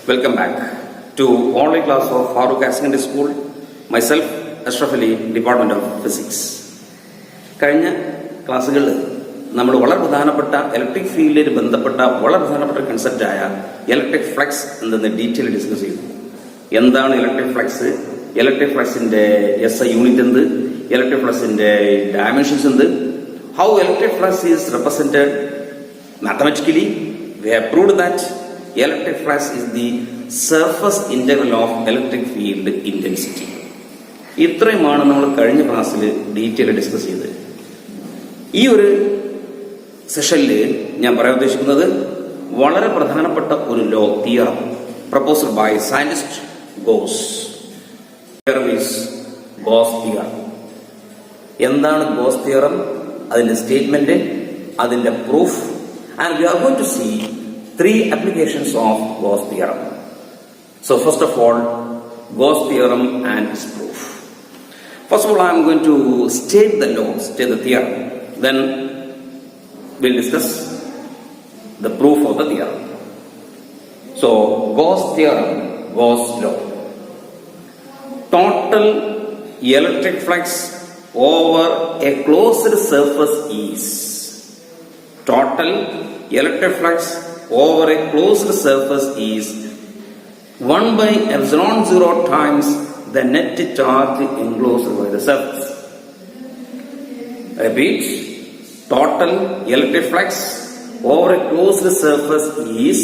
Welcome back to online class of Farooq Higher Secondary School. Myself, Ashraf Ali, Department of Physics. കഴിഞ്ഞ ക്ലാസ്സുകളിൽ നമ്മൾ വളരെ പ്രധാനപ്പെട്ട electric ഫീൽഡിൽ ബന്ധപ്പെട്ട വളരെ പ്രധാനപ്പെട്ട കൺസെപ്റ്റായ ഇലക്ട്രിക് ഫ്ലക്സ് എന്തെന്ന് ഡീറ്റെയിൽ ഡിസ്കസ് ചെയ്തു. എന്താണ് ഇലക്ട്രിക് ഫ്ലക്സ്, ഇലക്ട്രിക് ഫ്ലക്സിന്റെ SI യൂണിറ്റ് എന്ത്, ഇലക്ട്രിക് ഫ്ലക്സിന്റെ ഡയമെൻഷൻസ് എന്ത്, how electric flux is represented mathematically. We have proved that electric flux is the surface integral of electric field intensity. ഇത്രയുമാണ് നമ്മൾ കഴിഞ്ഞ ക്ലാസ്സിൽ ഡീറ്റെയിൽ ഡിസ്കസ് ചെയ്തത്. ഈ ഒരു സെഷനിൽ ഞാൻ പറയാൻ ഉദ്ദേശിക്കുന്നത് വളരെ പ്രധാനപ്പെട്ട ഒരു law theorem proposed by scientist Gauss. Theorem. എന്താണ് ഗോസ് തിയറം, അതിന്റെ സ്റ്റേറ്റ്മെന്റ്, അതിന്റെ proof, and we are going to see 3 applications of Gauss theorem. So first of all, Gauss theorem and its proof. First of all, I am going to state the law, state the theorem. Then we'll discuss the proof of the theorem. So Gauss theorem, Gauss law. Total electric flux over a closed surface is total electric flux over a closed surface is 1 by epsilon 0 times the net charge enclosed by the surface. Repeat. Total electric flux over a closed surface is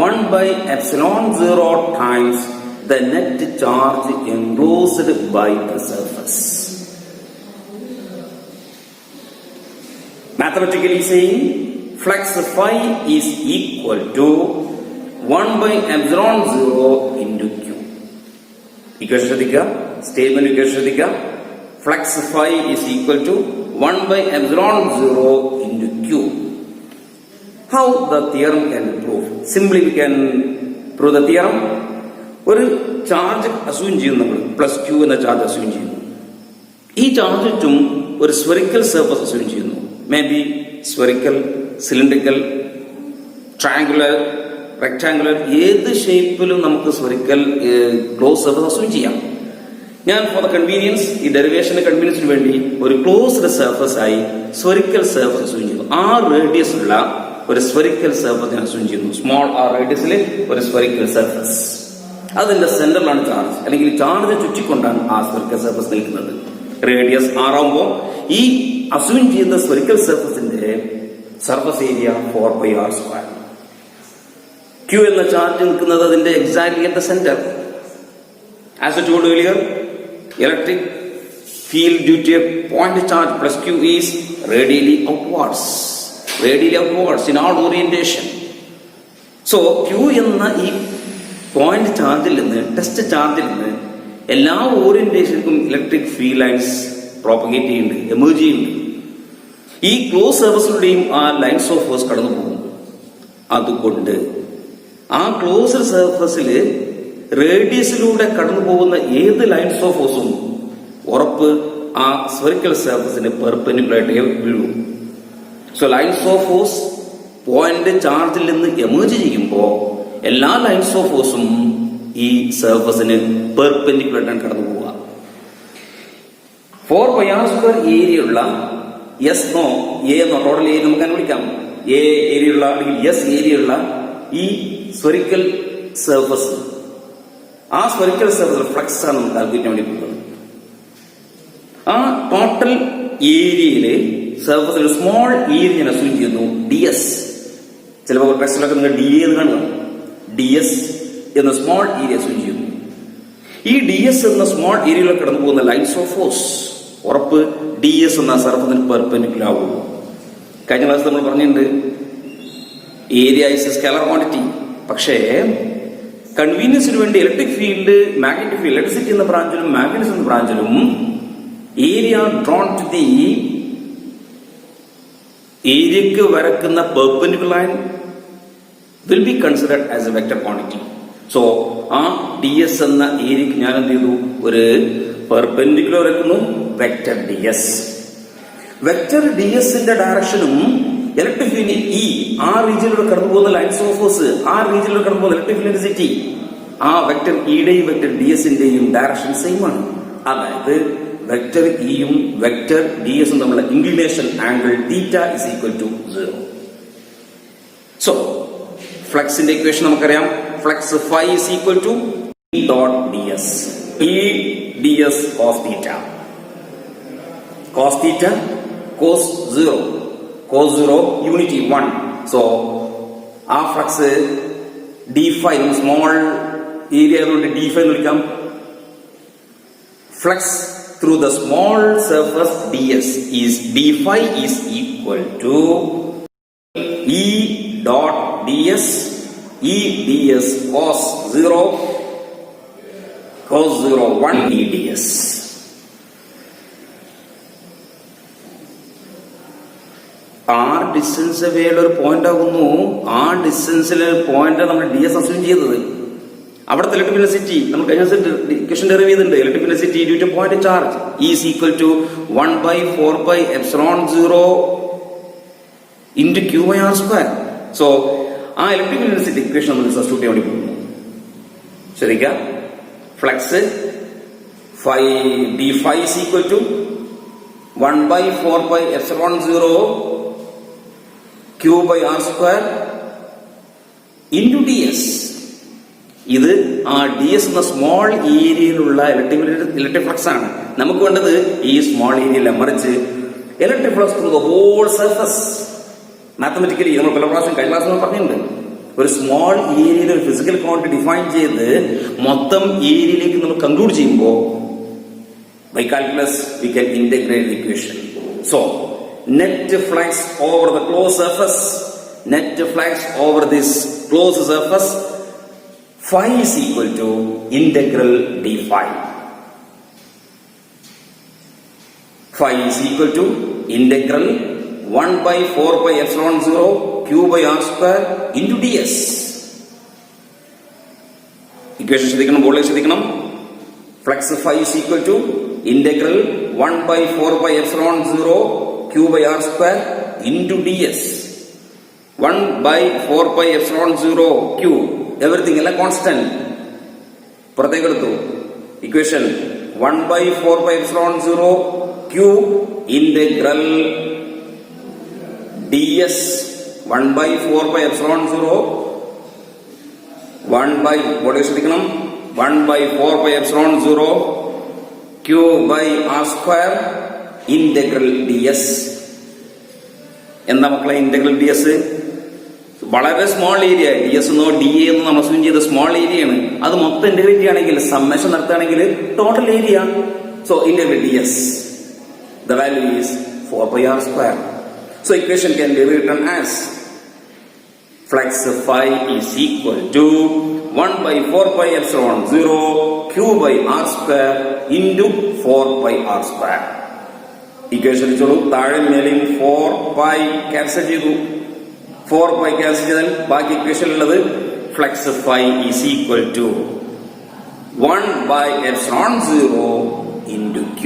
1 by epsilon 0 times the net charge enclosed by the surface. Mathematically saying, flux phi is equal to 1 by epsilon 0 into Q. Equation ശ്രദ്ധിക്കുക, statement equation ശ്രദ്ധിക്കുക. Flux phi is equal to 1 by epsilon 0 into Q. How the theorem can be proved? Simply we can prove the theorem. ഒരു charge assume ചെയ്യുന്നു, നമ്മൾ plus Q എന്ന charge assume ചെയ്യുന്നു. ഈ charge ചുറ്റും ഒരു സ്ഫെറിക്കൽ സർഫസ് അസ്യൂം ചെയ്യുന്നു. Maybe spherical, cylindrical, triangular, rectangular, ഏത് ഷേപ്പിലും നമുക്ക് സ്ഫെറിക്കൽ ക്ലോസ് സർഫസ് അസ്യൂം ചെയ്യാം. ഞാൻ ഫോർ ദ കൺവീനിയൻസ്, ഈ ഡെറിവേഷന്റെ കൺവീനിയൻസിന് വേണ്ടി ഒരു ക്ലോസ്ഡ് സർഫസ് ആയി സ്ഫെറിക്കൽ സർഫസ് അസ്യൂം ചെയ്യുന്നു. റേഡിയസ് ഉള്ള ഒരു സ്ഫെറിക്കൽ സർഫസ് അസ്യൂം ചെയ്യുന്നു. സ്മോൾ റേഡിയസിൽ ഒരു സ്ഫെറിക്കൽ സർഫസ്, അതിന്റെ സെന്ററിലാണ് ചാർജ്, അല്ലെങ്കിൽ ചാർജ് ചുറ്റിക്കൊണ്ടാണ് ആ സ്ഫെറിക്കൽ സർഫസ് നിൽക്കുന്നത്. റേഡിയസ് ആവുമ്പോൾ ഈ അസ്യൂം ചെയ്യുന്ന സ്ഫെറിക്കൽ സർഫസിന്റെ സർഫസ് ഏരിയ 4πr². Q എന്ന ചാർജ് നിൽക്കുന്നത് അതിന്റെ exactly at the centre. As I told earlier, electric field due to a point charge plus Q is radially outwards in all orientation. So Q എന്ന ഈ point ചാർജിൽ നിന്ന്, test ചാർജിൽ നിന്ന് എല്ലാ ഓറിയന്റേഷനും ഇലക്ട്രിക് ഫീൽഡ് ലൈൻസ് പ്രോപ്പഗേറ്റ് ചെയ്യുന്നുണ്ട്, emerge ചെയ്യുന്നുണ്ട്. ഈ ക്ലോസ് സർഫസിലൂടെയും ആ ലൈൻസ് ഓഫ് ഫോഴ്സ് കടന്നു പോകും. അതുകൊണ്ട് ആ ക്ലോസ്ഡ് സർഫസിൽ റേഡിയസിലൂടെ കടന്നു പോകുന്ന ഏത് ലൈൻസ് ഓഫ് ഫോഴ്സും ഉറപ്പ് ആ സ്ഫെറിക്കൽ സർഫസിന് പെർപെൻഡിക്കുലർ ആയിട്ട് വീഴും. So lines of force point ചാർജിൽ നിന്ന് എമേർജ് ചെയ്യുമ്പോൾ എല്ലാ ലൈൻസ് ഓഫ് ഫോഴ്സും ഈ സർഫസിന് പെർപെൻഡിക്കുലർ ആയിട്ടാണ് കടന്നു പോവുക. 4πr² ഏരിയയുള്ള എ എന്നോ ടോട്ടൽ ഏരിയ നമുക്ക് അങ്ങനെ വിളിക്കാം. എ ഏരിയയുള്ള അല്ലെങ്കിൽ എസ് ഏരിയയുള്ള ഈ സ്ഫെറിക്കൽ സർഫസ്, ആ സ്ഫെറിക്കൽ സർഫസ് ഫ്ലക്സ് ആണ് നമുക്ക് കാൽക്കുലേറ്റ് വേണ്ടി പോകുന്നത്. ആ ടോട്ടൽ ഏരിയയില് സർഫസിൽ സ്മോൾ ഏരിയ ഞാൻ അസ്യൂം ചെയ്യുന്നു, DS. ചിലപ്പോൾ ടെക്സ്റ്റിലൊക്കെ നിങ്ങൾ DA എന്ന് കാണുക. DS എന്ന സ്മോൾ ഏരിയ അസ്യൂം ചെയ്യുന്നു. ഈ DS എന്ന സ്മോൾ ഏരിയയിൽ കടന്നു പോകുന്ന ലൈൻസ് ഓഫ് ഫോഴ്സ് ഉറപ്പ് DS എന്ന സർഫസിന് പെർപെൻഡിക്കുലർ ആവുള്ളൂ. കഴിഞ്ഞ ക്ലാസ് നമ്മൾ പറഞ്ഞിട്ടുണ്ട് area is a scalar quantity. പക്ഷേ കൺവീനിയൻസിന് വേണ്ടി electric field, magnetic field, electricity എന്ന ബ്രാഞ്ചിലും മാഗ്നറ്റിസം എന്ന ബ്രാഞ്ചിലും ഏരിയ ഡ്രോൺ ടു ദി ഏരിയക്ക് വരക്കുന്ന perpendicular line will be considered as a vector quantity. So ആ DS എന്ന ഏരിയക്ക് ഞാൻ എന്ത് ചെയ്തു, ഒരു പെർപെൻഡിക്കുലർ വരക്കുന്നു, വെക്ടർ DS. വെക്ടർ DS ന്റെ ഡയറക്ഷനും ഇലക്ട്രിക് ഫീൽഡ് ഇ ആ റീജിയനിലൂടെ കടന്നു പോകുന്ന ലൈൻസ് ഓഫ് ഫോഴ്സ്, ആ റീജിയനിലൂടെ കടന്നു പോകുന്ന ഇലക്ട്രിക് ഫീൽഡ് ഡെൻസിറ്റി, ആ വെക്ടർ ഇയുടെയും വെക്ടർ ഡി എസിന്റെയും ഡയറക്ഷൻ സെയിം ആണ്. അതായത് വെക്ടർ ഇയും വെക്ടർ ഡി എസും തമ്മിലുള്ള inclination angle theta is equal to 0. So ഫ്ലക്സിന്റെ ഇക്വേഷൻ നമുക്കറിയാം. Flux phi is equal to E dot D S. E D S cos theta. Cos theta cos 0. Cos 0 unity 1. So ആ flux D phi small area ആയതുകൊണ്ട് D phi എന്ന് വിളിക്കാം. Flux through the small surface ds is d phi is equal to E dot ds, E ds cos 0 1 E ds. ആ distance വേണ്ട ഒരു point ആകുന്നു. ആ ഡിസ്റ്റൻസിലെ പോയിന്റ് നമ്മൾ ഡി എസ് അസ്യൂം ചെയ്തത്. അവിടുത്തെ ഇലക്ട്രിക് നെസിറ്റി നമ്മൾ കഴിഞ്ഞ ഇക്വേഷൻ ഡെറിവ് ചെയ്തിട്ടുണ്ട്. Electric intensity due to point charge is equal to 1/4πε0 into q/r². So ആ ഇലക്ട്രിക് നെസിറ്റി ഇക്വേഷൻ നമ്മൾ സബ്സ്റ്റിറ്റ്യൂട്ട് ചെയ്യാൻ വേണ്ടി പോകുന്നു. ശ്രദ്ധിക്കാം. Flux D phi is equal to 1/4πε0 q/r² into D S. ഇത് ആ ഡി എസ് എന്ന സ്മോൾ ഏരിയയിലുള്ള ഇലക്ട്രിക് ഫ്ലക്സ് ആണ്. നമുക്ക് വേണ്ടത് ഈ സ്മോൾ ഏരിയയിൽ മറിച്ച് electric flux through the whole surface. Mathematically നമ്മൾ പല പ്രാവശ്യം കഴിഞ്ഞ ക്ലാസ് പറഞ്ഞിട്ടുണ്ട്. ഒരു സ്മോൾ ഏരിയയിൽ ഒരു ഫിസിക്കൽ ക്വാണ്ടിറ്റി ഡിഫൈൻ ചെയ്ത് മൊത്തം ഏരിയയിലേക്ക് നമ്മൾ കൺക്ലൂഡ് ചെയ്യുമ്പോൾ by calculus we can integrate the equation. So net flux over the close surface, net flux over this close surface phi is equal to integral d phi. Phi is equal to integral 1/4πε0 q/r² into ds. Equation ശ്രദ്ധിക്കണം, ബോർഡിൽ ശ്രദ്ധിക്കണം. Flux phi is equal to integral 1/4πε0 q/r² into ds. 1/4πε0 q everything എല്ലാം constant. പുറത്തേക്ക് എടുത്തു. Equation 1/4πε0 q integral ds 1/4πε0 ബോർഡിൽ ശ്രദ്ധിക്കണം. 1/4πε0 q/r² integral ds. എന്താ മക്കളെ ഇന്റഗ്രൽ ds? വളരെ സ്മോൾ ഏരിയ. ഡി എസ് എന്നോ ഡി എ എന്നോ നമ്മൾ അസ്യൂം ചെയ്ത സ്മോൾ ഏരിയ ആണ്. അത് മൊത്തം ഇന്റഗ്രേറ്റ് ആണെങ്കിൽ സമ്മേഷൻ നടത്തുകയാണെങ്കിൽ total area. So integrate D S the value is 4πr². So equation can be written as flux phi is equal to 1/4πε0 q/r² into 4πr². Equation വെച്ചോളൂ. താഴെ മേലെയും 4π ക്യാൻസൽ ചെയ്തു. 4π cancel ചെയ്താൽ ബാക്കി ഇക്വേഷനിലുള്ളത് flux phi is equal to 1/ε0 into q.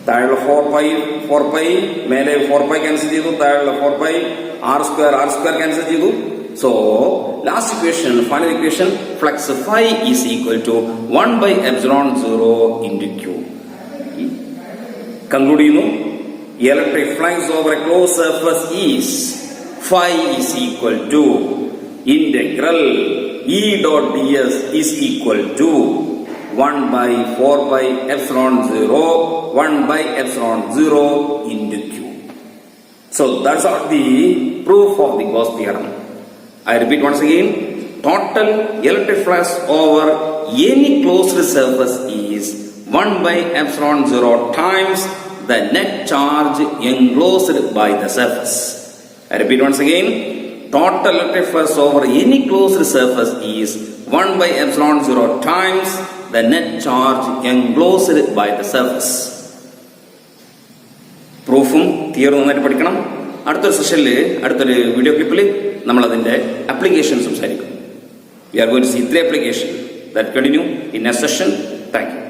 താഴെയുള്ള 4π മേലെ 4π cancel ചെയ്തു. താഴെയുള്ള 4π r² ക്യാൻസൽ ചെയ്തു. So last equation, final equation, flux phi is equal to 1/ε0 into q. Conclude ചെയ്യുന്നു. Electric flux over a close surface is phi is equal to integral E dot ds is equal to 1/4πε0 1/ε0 into q. So that's all the proof of the Gauss theorem. I repeat once again. Total electric flux over any closed surface is 1/ε0 times the net charge enclosed by the surface. I repeat once again. Total electric flux over any closed surface is 1/ε0 times the net charge enclosed by the surface. പ്രൂഫും തിയറും നന്നായിട്ട് പഠിക്കണം. അടുത്തൊരു സെഷനിൽ, അടുത്തൊരു video ക്ലിപ്പിൽ നമ്മൾ അതിന്റെ application സംസാരിക്കും. We are going to see 3 applications that continue in a session. Thank you.